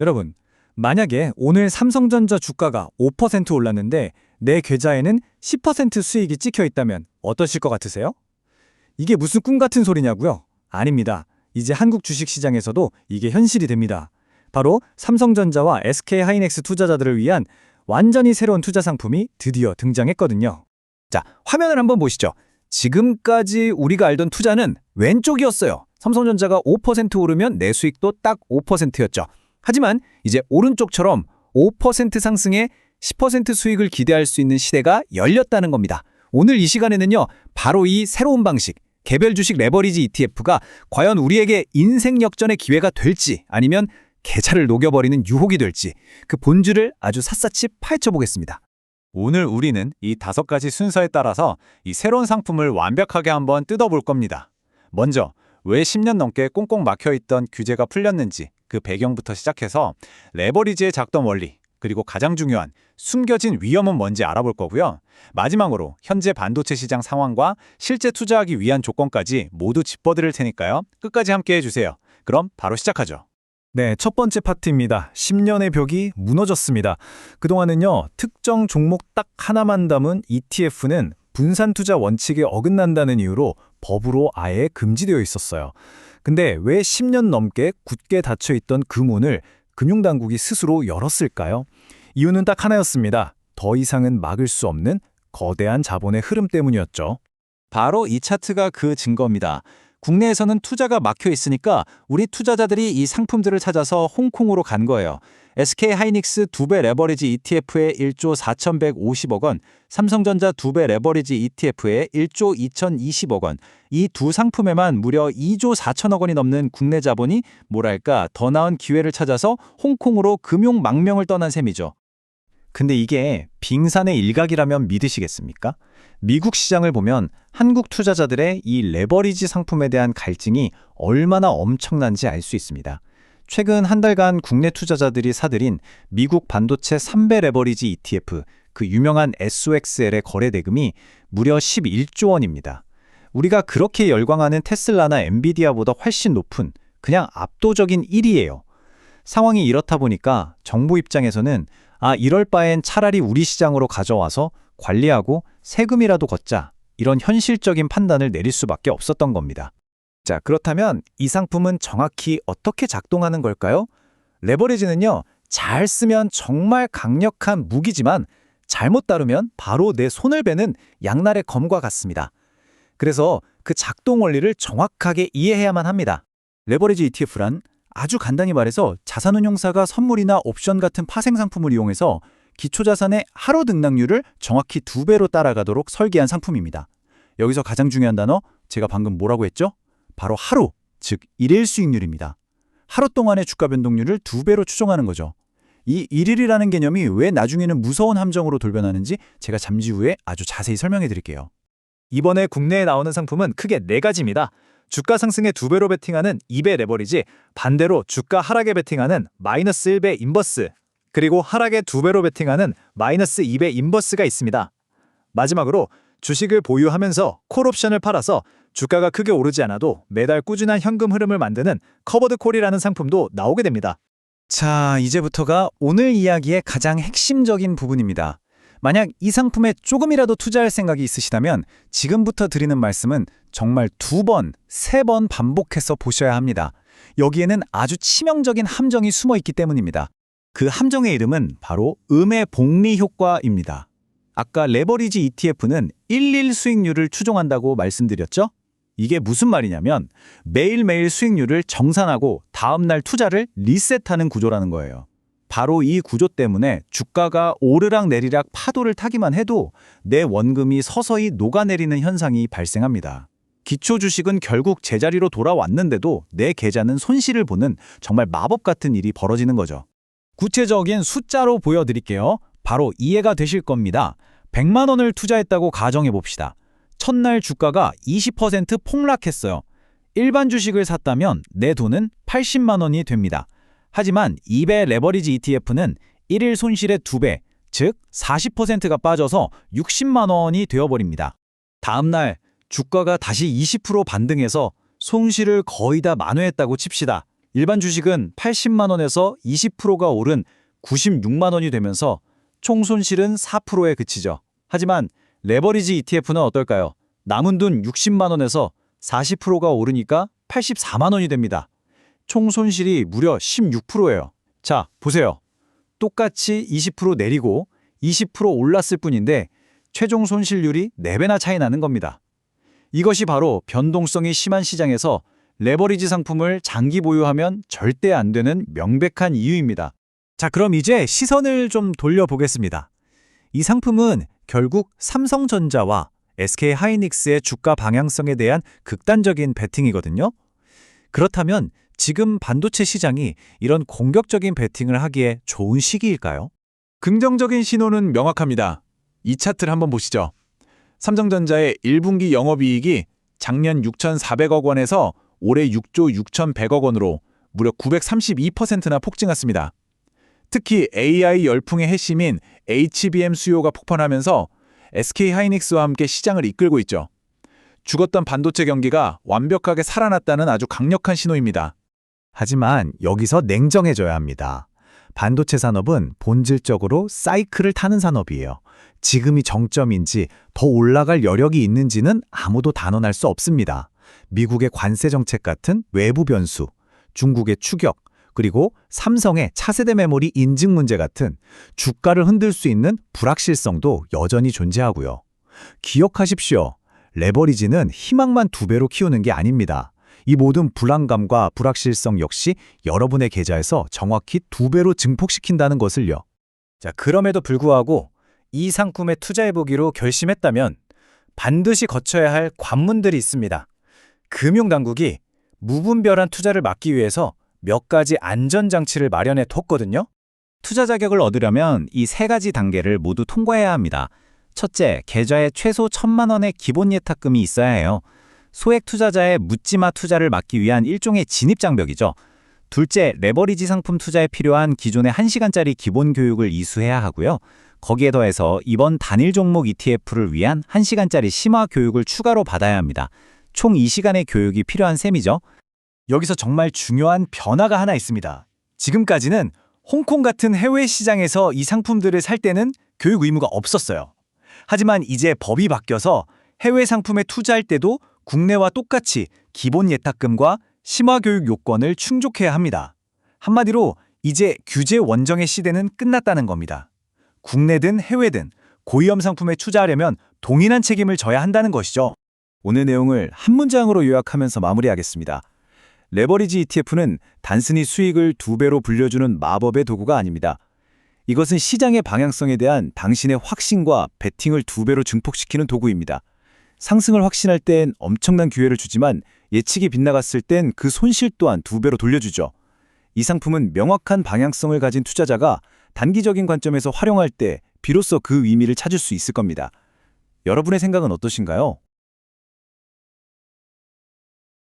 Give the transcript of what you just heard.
여러분, 만약에 오늘 삼성전자 주가가 5% 올랐는데 내 계좌에는 10% 수익이 찍혀 있다면 어떠실 것 같으세요? 이게 무슨 꿈 같은 소리냐고요? 아닙니다. 이제 한국 주식시장에서도 이게 현실이 됩니다. 바로 삼성전자와 SK하이닉스 투자자들을 위한 완전히 새로운 투자 상품이 드디어 등장했거든요. 자, 화면을 한번 보시죠. 지금까지 우리가 알던 투자는 왼쪽이었어요. 삼성전자가 5% 오르면 내 수익도 딱 5%였죠. 하지만 이제 오른쪽처럼 5% 상승에 10% 수익을 기대할 수 있는 시대가 열렸다는 겁니다. 오늘 이 시간에는요, 바로 이 새로운 방식, 개별 주식 레버리지 ETF가 과연 우리에게 인생 역전의 기회가 될지 아니면 계좌를 녹여버리는 유혹이 될지 그 본질을 아주 샅샅이 파헤쳐보겠습니다. 오늘 우리는 이 5가지 순서에 따라서 이 새로운 상품을 완벽하게 한번 뜯어볼 겁니다. 먼저 왜 10년 넘게 꽁꽁 막혀있던 규제가 풀렸는지 그 배경부터 시작해서 레버리지의 작동 원리, 그리고 가장 중요한 숨겨진 위험은 뭔지 알아볼 거고요. 마지막으로 현재 반도체 시장 상황과 실제 투자하기 위한 조건까지 모두 짚어드릴 테니까요. 끝까지 함께 해주세요. 그럼 바로 시작하죠. 네, 첫 번째 파트입니다. 10년의 벽이 무너졌습니다. 그동안은요, 특정 종목 딱 하나만 담은 ETF는 분산 투자 원칙에 어긋난다는 이유로 법으로 아예 금지되어 있었어요. 근데 왜 10년 넘게 굳게 닫혀있던 그 문을 금융당국이 스스로 열었을까요? 이유는 딱 하나였습니다. 더 이상은 막을 수 없는 거대한 자본의 흐름 때문이었죠. 바로 이 차트가 그 증거입니다. 국내에서는 투자가 막혀 있으니까 우리 투자자들이 이 상품들을 찾아서 홍콩으로 간 거예요. SK하이닉스 2배 레버리지 ETF에 1조 4,150억 원, 삼성전자 2배 레버리지 ETF에 1조 2,020억 원, 이 두 상품에만 무려 2조 4천억 원이 넘는 국내 자본이 뭐랄까 더 나은 기회를 찾아서 홍콩으로 금융 망명을 떠난 셈이죠. 근데 이게 빙산의 일각이라면 믿으시겠습니까? 미국 시장을 보면 한국 투자자들의 이 레버리지 상품에 대한 갈증이 얼마나 엄청난지 알 수 있습니다. 최근 한 달간 국내 투자자들이 사들인 미국 반도체 3배 레버리지 ETF, 그 유명한 SOXL의 거래 대금이 무려 11조 원입니다. 우리가 그렇게 열광하는 테슬라나 엔비디아보다 훨씬 높은 그냥 압도적인 1위예요. 상황이 이렇다 보니까 정부 입장에서는 이럴 바엔 차라리 우리 시장으로 가져와서 관리하고 세금이라도 걷자, 이런 현실적인 판단을 내릴 수밖에 없었던 겁니다. 자, 그렇다면 이 상품은 정확히 어떻게 작동하는 걸까요? 레버리지는요, 잘 쓰면 정말 강력한 무기지만 잘못 다루면 바로 내 손을 베는 양날의 검과 같습니다. 그래서 그 작동 원리를 정확하게 이해해야만 합니다. 레버리지 ETF란 아주 간단히 말해서 자산운용사가 선물이나 옵션 같은 파생상품을 이용해서 기초자산의 하루 등락률을 정확히 2배로 따라가도록 설계한 상품입니다. 여기서 가장 중요한 단어, 제가 방금 뭐라고 했죠? 바로 하루, 즉 일일 수익률입니다. 하루 동안의 주가 변동률을 2배로 추정하는 거죠. 이 일일이라는 개념이 왜 나중에는 무서운 함정으로 돌변하는지 제가 잠시 후에 아주 자세히 설명해 드릴게요. 이번에 국내에 나오는 상품은 크게 4가지입니다. 주가 상승에 2배로 베팅하는 2배 레버리지, 반대로 주가 하락에 베팅하는 마이너스 1배 인버스, 그리고 하락에 2배로 베팅하는 마이너스 2배 인버스가 있습니다. 마지막으로 주식을 보유하면서 콜옵션을 팔아서 주가가 크게 오르지 않아도 매달 꾸준한 현금 흐름을 만드는 커버드 콜이라는 상품도 나오게 됩니다. 자, 이제부터가 오늘 이야기의 가장 핵심적인 부분입니다. 만약 이 상품에 조금이라도 투자할 생각이 있으시다면 지금부터 드리는 말씀은 정말 2번, 3번 반복해서 보셔야 합니다. 여기에는 아주 치명적인 함정이 숨어 있기 때문입니다. 그 함정의 이름은 바로 음의 복리 효과입니다. 아까 레버리지 ETF는 일일 수익률을 추종한다고 말씀드렸죠? 이게 무슨 말이냐면 매일매일 수익률을 정산하고 다음날 투자를 리셋하는 구조라는 거예요. 바로 이 구조 때문에 주가가 오르락 내리락 파도를 타기만 해도 내 원금이 서서히 녹아내리는 현상이 발생합니다. 기초 주식은 결국 제자리로 돌아왔는데도 내 계좌는 손실을 보는 정말 마법 같은 일이 벌어지는 거죠. 구체적인 숫자로 보여드릴게요. 바로 이해가 되실 겁니다. 100만 원을 투자했다고 가정해 봅시다. 첫날 주가가 20% 폭락했어요. 일반 주식을 샀다면 내 돈은 80만 원이 됩니다. 하지만 2배 레버리지 ETF는 1일 손실의 2배, 즉 40%가 빠져서 60만 원이 되어버립니다. 다음 날 주가가 다시 20% 반등해서 손실을 거의 다 만회했다고 칩시다. 일반 주식은 80만 원에서 20%가 오른 96만 원이 되면서 총 손실은 4%에 그치죠. 하지만 레버리지 ETF는 어떨까요? 남은 돈 60만 원에서 40%가 오르니까 84만 원이 됩니다. 총 손실이 무려 16%예요. 자, 보세요. 똑같이 20% 내리고 20% 올랐을 뿐인데 최종 손실률이 4배나 차이 나는 겁니다. 이것이 바로 변동성이 심한 시장에서 레버리지 상품을 장기 보유하면 절대 안 되는 명백한 이유입니다. 자, 그럼 이제 시선을 좀 돌려보겠습니다. 이 상품은 결국 삼성전자와 SK하이닉스의 주가 방향성에 대한 극단적인 베팅이거든요. 그렇다면 지금 반도체 시장이 이런 공격적인 베팅을 하기에 좋은 시기일까요? 긍정적인 신호는 명확합니다. 이 차트를 한번 보시죠. 삼성전자의 1분기 영업이익이 작년 6,400억 원에서 올해 6조 6,100억 원으로 무려 932%나 폭증했습니다. 특히 AI 열풍의 핵심인 HBM 수요가 폭발하면서 SK하이닉스와 함께 시장을 이끌고 있죠. 죽었던 반도체 경기가 완벽하게 살아났다는 아주 강력한 신호입니다. 하지만 여기서 냉정해져야 합니다. 반도체 산업은 본질적으로 사이클을 타는 산업이에요. 지금이 정점인지 더 올라갈 여력이 있는지는 아무도 단언할 수 없습니다. 미국의 관세 정책 같은 외부 변수, 중국의 추격, 그리고 삼성의 차세대 메모리 인증 문제 같은 주가를 흔들 수 있는 불확실성도 여전히 존재하고요. 기억하십시오. 레버리지는 희망만 2배로 키우는 게 아닙니다. 이 모든 불안감과 불확실성 역시 여러분의 계좌에서 정확히 2배로 증폭시킨다는 것을요. 자, 그럼에도 불구하고 이 상품에 투자해보기로 결심했다면 반드시 거쳐야 할 관문들이 있습니다. 금융당국이 무분별한 투자를 막기 위해서 몇 가지 안전장치를 마련해 뒀거든요. 투자 자격을 얻으려면 이 3가지 단계를 모두 통과해야 합니다. 첫째, 계좌에 최소 1,000만 원의 기본 예탁금이 있어야 해요. 소액 투자자의 묻지마 투자를 막기 위한 일종의 진입장벽이죠. 둘째, 레버리지 상품 투자에 필요한 기존의 1시간짜리 기본 교육을 이수해야 하고요. 거기에 더해서 이번 단일 종목 ETF를 위한 1시간짜리 심화 교육을 추가로 받아야 합니다. 총 2시간의 교육이 필요한 셈이죠. 여기서 정말 중요한 변화가 하나 있습니다. 지금까지는 홍콩 같은 해외 시장에서 이 상품들을 살 때는 교육 의무가 없었어요. 하지만 이제 법이 바뀌어서 해외 상품에 투자할 때도 국내와 똑같이 기본 예탁금과 심화 교육 요건을 충족해야 합니다. 한마디로 이제 규제 원정의 시대는 끝났다는 겁니다. 국내든 해외든 고위험 상품에 투자하려면 동일한 책임을 져야 한다는 것이죠. 오늘 내용을 한 문장으로 요약하면서 마무리하겠습니다. 레버리지 ETF는 단순히 수익을 2배로 불려주는 마법의 도구가 아닙니다. 이것은 시장의 방향성에 대한 당신의 확신과 베팅을 2배로 증폭시키는 도구입니다. 상승을 확신할 땐 엄청난 기회를 주지만 예측이 빗나갔을 땐 그 손실 또한 2배로 돌려주죠. 이 상품은 명확한 방향성을 가진 투자자가 단기적인 관점에서 활용할 때 비로소 그 의미를 찾을 수 있을 겁니다. 여러분의 생각은 어떠신가요?